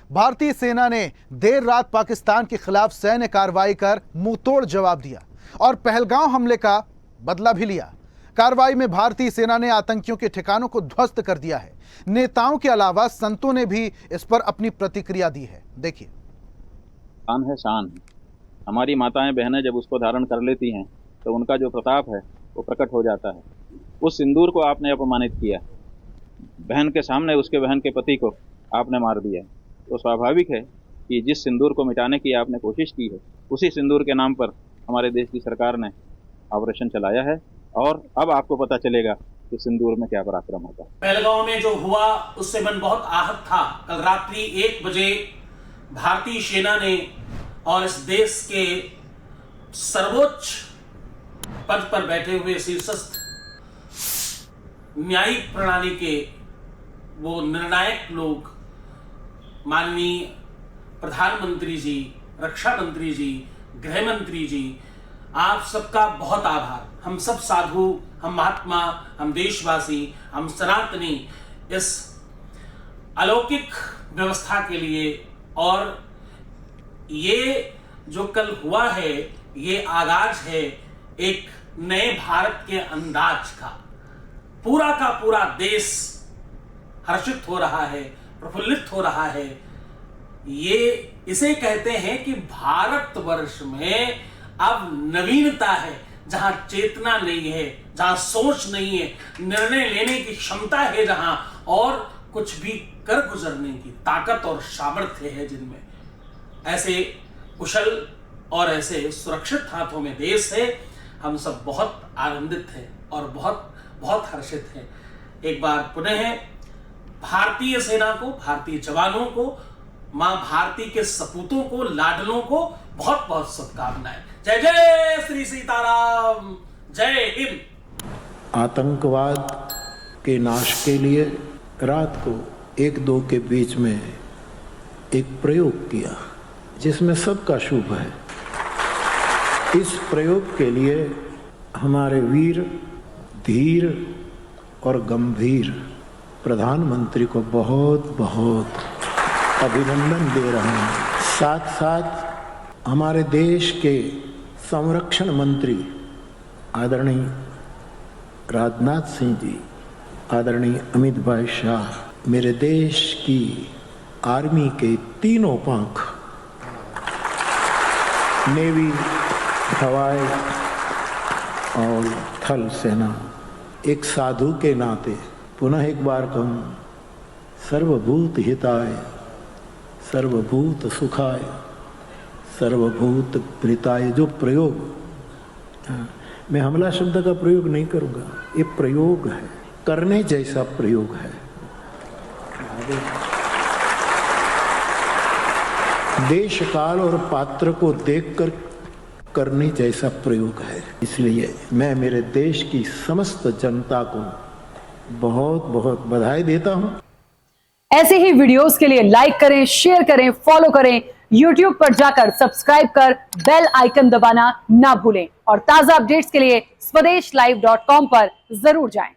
भारतीय सेना ने देर रात पाकिस्तान के खिलाफ सैन्य कार्रवाई कर मुंहतोड़ जवाब दिया और पहलगांव हमले का बदला भी लिया। कार्रवाई में भारतीय सेना ने आतंकियों के ठिकानों को ध्वस्त कर दिया है। नेताओं के अलावा संतों ने भी इस पर अपनी प्रतिक्रिया दी है। देखिए। शान है, शान है। हमारी माताएं बहनें जब उसको धारण कर लेती हैं तो उनका जो प्रताप है वो प्रकट हो जाता है। उस सिंदूर को आपने अपमानित किया, बहन के सामने उसके बहन के पति को आपने मार दिया, तो स्वाभाविक है कि जिस सिंदूर को मिटाने की आपने कोशिश की है उसी सिंदूर के नाम पर हमारे देश की सरकार ने ऑपरेशन चलाया है और अब आपको पता चलेगा कि सिंदूर में क्या पराक्रम होता है। पहलगांव में जो हुआ उससे मन बहुत आहत था। कल रात्रि 1 बजे भारतीय सेना ने और इस देश के सर्वोच्च पद पर बैठे हुए शीर्षस्थ न्यायिक प्रणाली के वो निर्णायक लोग, माननीय प्रधानमंत्री जी, रक्षा मंत्री जी, गृह मंत्री जी, आप सबका बहुत आभार। हम सब साधु, हम महात्मा, हम देशवासी, हम सनातनी इस अलौकिक व्यवस्था के लिए, और ये जो कल हुआ है ये आगाज है एक नए भारत के अंदाज का। पूरा का पूरा देश हर्षित हो रहा है, प्रफुल्लित हो रहा है। ये इसे कहते हैं कि भारतवर्ष में अब नवीनता है, जहां चेतना नहीं है, जहां सोच नहीं है, निर्णय लेने की क्षमता है जहां, और कुछ भी कर गुजरने की ताकत और सामर्थ्य है जिनमें। ऐसे कुशल और ऐसे सुरक्षित हाथों में देश है। हम सब बहुत आनंदित हैं और बहुत बहुत हर्षित हैं। एक बार पुनः भारतीय सेना को, भारतीय जवानों को, मां भारती के सपूतों को, लाडलों को बहुत बहुत शुभकामनाएं। जय जय श्री सीताराम, जय हिंद। आतंकवाद के नाश के लिए रात को 1-2 के बीच में एक प्रयोग किया जिसमें सबका शुभ है। इस प्रयोग के लिए हमारे वीर, धीर और गंभीर प्रधानमंत्री को बहुत बहुत अभिनंदन दे रहे हैं। साथ साथ हमारे देश के संरक्षण मंत्री आदरणीय राजनाथ सिंह जी, आदरणीय अमित भाई शाह, मेरे देश की आर्मी के तीनों पंख, नेवी, हवाई और थल सेना, एक साधु के नाते पुनः एक बार कहूँ, सर्वभूत हिताय, सर्वभूत सुखाय, सर्वभूत प्रीताय। जो प्रयोग, मैं हमला शब्द का प्रयोग नहीं करूँगा, ये प्रयोग है, करने जैसा प्रयोग है। देश काल और पात्र को देखकर करने जैसा प्रयोग है। इसलिए मैं मेरे देश की समस्त जनता को बहुत बहुत बधाई देता हूं। ऐसे ही वीडियोस के लिए लाइक करें, शेयर करें, फॉलो करें। YouTube पर जाकर सब्सक्राइब कर बेल आइकन दबाना ना भूलें और ताजा अपडेट्स के लिए swedeshlive.com पर जरूर जाएं।